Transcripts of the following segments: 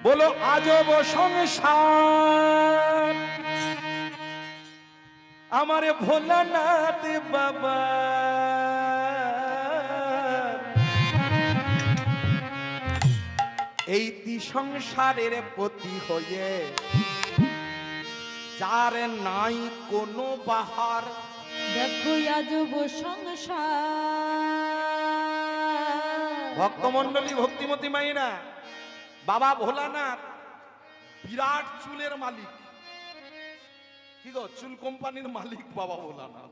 বলো আজব সংসার আমারে ভোলানাথ বাবা এই সংসারের পতি হয়ে যার নাই কোনো বাহার। দেখো আজব সংসার। ভক্তমন্ডলী ভক্তিমতী মায়েরা, বাবা ভোলানাথ বিরাট চুলের মালিক। কি গো, চুল কোম্পানির মালিক বাবা ভোলানাথ।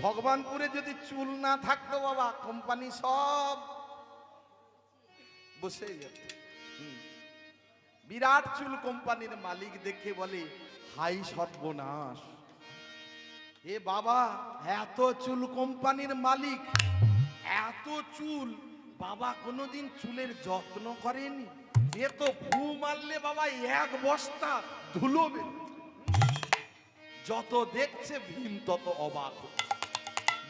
ভগবানপুরে যদি চুল না থাকতো বাবা, কোম্পানি সব বসে যেত। বিরাট চুল কোম্পানির মালিক দেখে বলে হাই সর্বনাশ, এ বাবা এত চুল কোম্পানির মালিক, এত চুল, বাবা কোনোদিন চুলের যত্ন করেনি। এ তো ফু মারলে বাবা এক বস্তা ধুলো বের। যত দেখছে ভীম তত অবাক।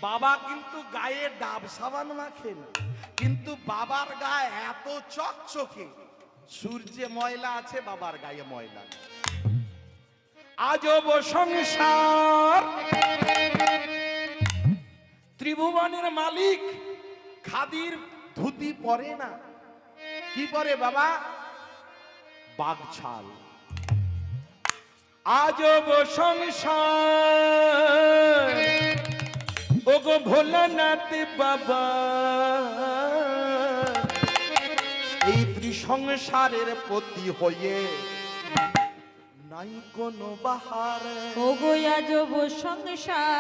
বাবা কিন্তু গায়ে ডাব সাবান মাখেন, কিন্তু বাবার গায়ে এত চকচকে, সূর্যে ময়লা আছে বাবার গায়ে ময়লা। আজব সংসার, ত্রিভুবনের মালিক খাদির ধুতি পরে না, কি পরে বাবা? বাগছাল। আজব সংসার ওগো ভোলানাথ বাবা এই ত্রিসংসারের পতি হয়ে নাই কোনো বাহার। ওগো আজব সংসার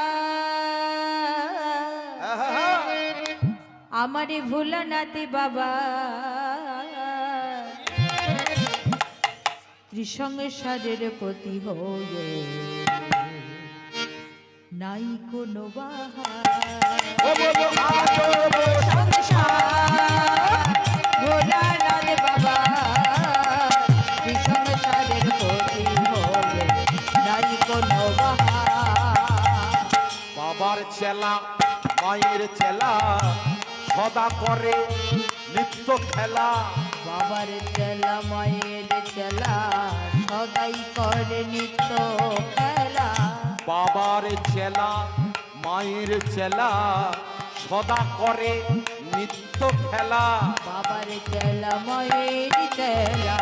আমারে ভোলানাথ বাবা ত্রিসংসারের পতি হয়ে নাই কোনো বাহার। আজব সংসার ভোলানাথ বাবা ত্রিসংসারের পতি হয়ে নাই কোনো বাহার। বাবার চেলা মায়ের চেলা সদা করে নিত্য খেলা। বাবার চেলা মায়ের চেলা সদাই করে নিত্য খেলা। বাবার চেলা মায়ের চেলা সদা করে নিত্য খেলা। বাবার চেলা মায়ের চেলা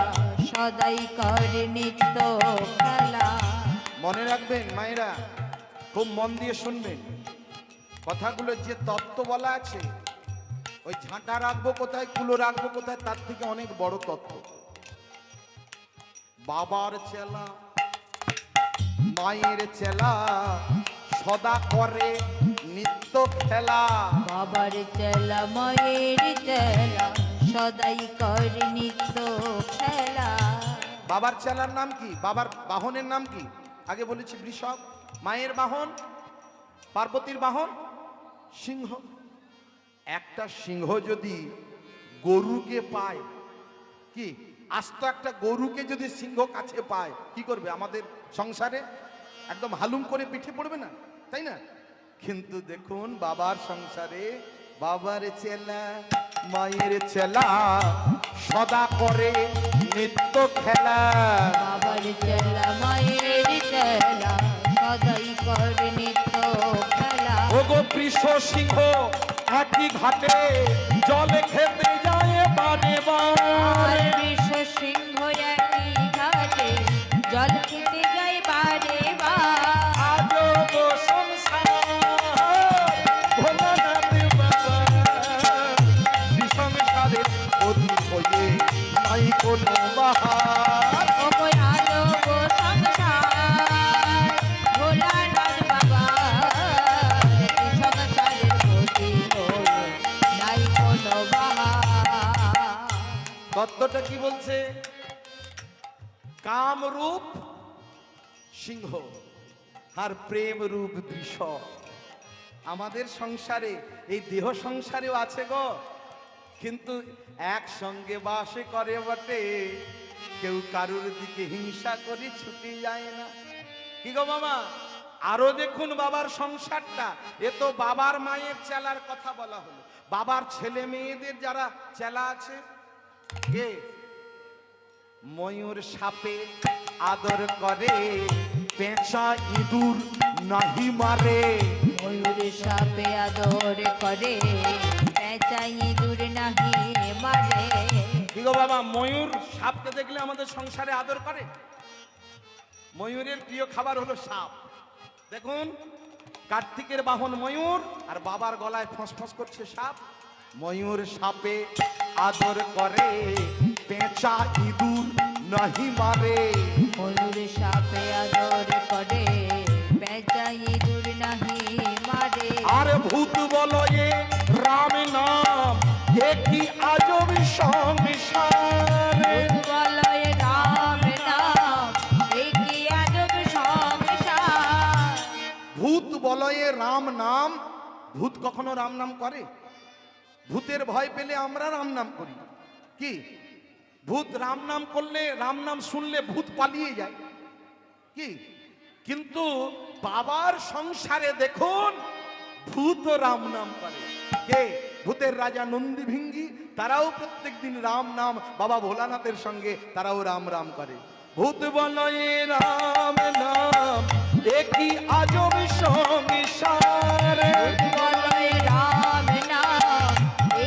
সদাই করে নিত্য খেলা। মনে রাখবেন মায়েরা, খুব মন দিয়ে শুনবেন কথাগুলো। যে তত্ত্ব বলা আছে, ওই ঝাঁটা রাখবো কোথায়, কুলো রাখবো কোথায়, তার থেকে অনেক বড় তত্ত্ব। বাবার চেলা মায়ের চেলা সদা করে নিত্য খেলা। বাবার চেলা মায়ের চেলা সদাই করে নিত্য খেলা। বাবার চেলার নাম কি? বাবার বাহনের নাম কি? আগে বলেছি বৃষভ। মায়ের বাহন, পার্বতীর বাহন সিংহ। একটা সিংহ যদি গরুকে পায়, কি আস্ত একটা গরুকে যদি সিংহ কাছে পায়, কি করবে? আমাদের সংসারে একদম হালুম করে পিঠে পড়বে না, তাই না? কিন্তু দেখুন বাবার সংসারে বাবার চেলা মায়ের চেলা সদা করে নিত্য খেলা। বাবার চেলা মায়ের চেলা সদাই করে নিত্য খেলা। ওগো বৃষ সিংহ একই ঘাটে জলে খেতে যায় বারে বার। বিশ্ব সিংহ একই ঘাটে জল খেতে যায় বারে বার। আজব সংসার ভোলানাথ বাবা সংসারের পতি হয়ে নাই কোনো বাহার। ওগো আজব সংসার ভোলানাথ বাবা সংসারের পতি হয়ে নাই কোনো বাহার। তত্ত্বটা কি বলছে? কামরূপ সিংহ আর প্রেম রূপ বৃষ। আমাদের সংসারে, এই দেহ সংসারেও আছে গো, কিন্তু একসঙ্গে বাসে করে বটে, কেউ কারুর দিকে হিংসা করে ছুটে যায় না। কি গো মামা, আরো দেখুন বাবার সংসারটা। এ তো বাবার মায়ের চেলার কথা বলা হলো। বাবার ছেলে মেয়েদের যারা চেলা আছে, কে ময়ূর সাপে আদর করে, পেঁচা ইঁদুর নাহি মারে। ময়ূর সাপে আদর করে, পেঁচা ইঁদুর নাহি মারে। কি গো বাবা, ময়ূর সাপকে দেখলে আমাদের সংসারে আদর করে? ময়ূরের প্রিয় খাবার হলো সাপ। দেখুন, কার্তিকের বাহন ময়ূর, আর বাবার গলায় ফসফস করছে সাপ। ময়ূর সাপে আদর করে, পেঁচা ইঁদুর নাহি মারে। ময়ূর সাপে আদর করে, পেঁচা ইঁদুর নাহি মারে। আর ভূত বলয়ে রাম নাম, একই আজব সংসারে। ভূত বলয়ে রাম নাম, একই আজব সংসার। ভূত বলয়ে রাম নাম, ভূত কখনো রাম নাম করে? ভূতের ভয় পেলে আমরা রাম নাম করি। কি ভূত রাম নাম করলে, রাম নাম শুনলে ভূত পালিয়ে যায় কি? কিন্তু বাবার সংসারে দেখুন, ভূত রাম নাম করে। কে? ভূতের রাজা নন্দী ভিঙ্গি, তারাও প্রত্যেকদিন রাম নাম, বাবা ভোলানাথের সঙ্গে তারাও রাম রাম করে। ভূত বলয়ে রাম নাম, একই আজব সংসারে। ভূত বলয়ে রাম নাম,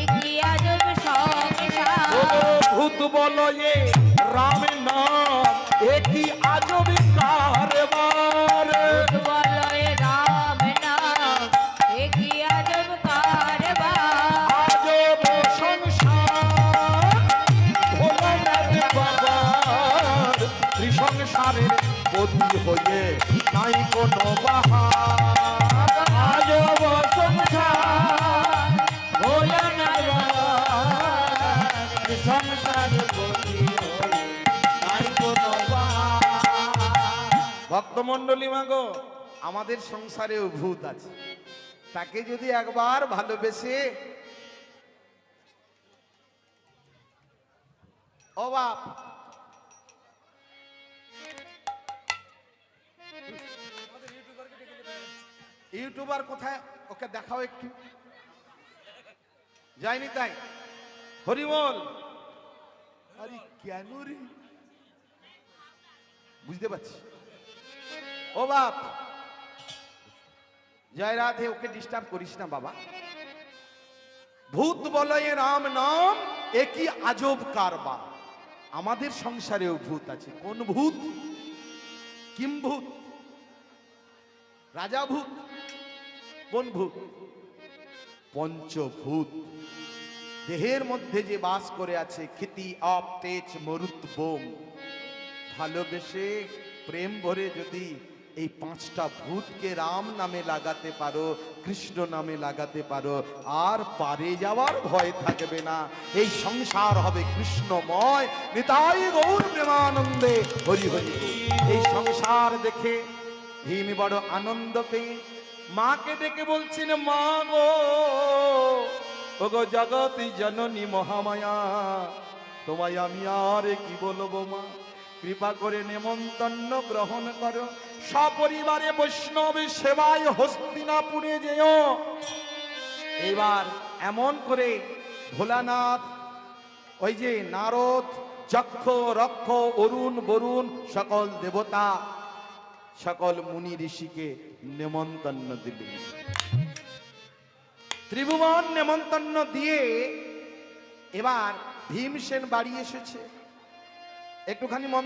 একই আজব সংসার। ভূত বলয়ে রাম নাম, একই আজব কারবার। ভূত বলয়ে রাম নাম, একই আজব কারবার। আজব সংসার ভোলানাথ বাবার, ত্রিসংসারের বদলি হয়ে নাই কোনো বাহার। আজব সংসার ভোলানাথ বাবার, ত্রিসংসারের বদলি হয়ে নাই কোনো বাহার। ভক্তমণ্ডলী মাগো, আমাদের সংসারেও ভূত আছে। তাকে যদি একবার ভালোবেসে, ও বাপ, ইউটিউবার কোথায়? ওকে দেখাও একটু। যায়নি তাই? হরিবল। আরে কেন রে? বুঝতে পারছি। ও বাপ, জয় রাধে, ওকে ডিস্টার্ব করিস না বাবা। ভূত বলয়ে রাম নাম, একই আজব কারবার। আমাদের সংসারেও ভূত আছে। কোন ভূত? কিম ভূত? রাজা ভূত? কোন ভূত? পঞ্চভূত। দেহের মধ্যে যে বাস করে আছে, ক্ষিতি আপ তেজ মরুত বোম। ভালোবেসে প্রেম ভরে যদি এই পাঁচটা ভূতকে রাম নামে লাগাতে পারো, কৃষ্ণ নামে লাগাতে পারো, আর পারে যাওয়ার ভয় থাকবে না। এই সংসার হবে কৃষ্ণময়। নিতাই গৌর প্রেমানন্দে হরি হরি বল। এই সংসার দেখে ভীম বড় আনন্দ পেয়ে মাকে ডেকে বলছেন, মা গো, ওগো জগতি জননী মহামায়া, তোমায় আমি আর কি বলবো মা, কৃপা করে নেমন্তন্ন গ্রহণ করো, সপরিবারে বৈষ্ণব সেবায় হস্তিনাপুরে যেও। এবার এমন করে ভোলানাথ, ওই যে নারদ, যক্ষ, রক্ষ, অরুণ, বরুণ, সকল দেবতা, সকল মুনি ঋষিকে নেমন্তন্ন দিলেন। ত্রিভুবন নেমন্তন্ন দিয়ে এবার ভীমসেন বাড়ি এসেছে। একটুখানি মন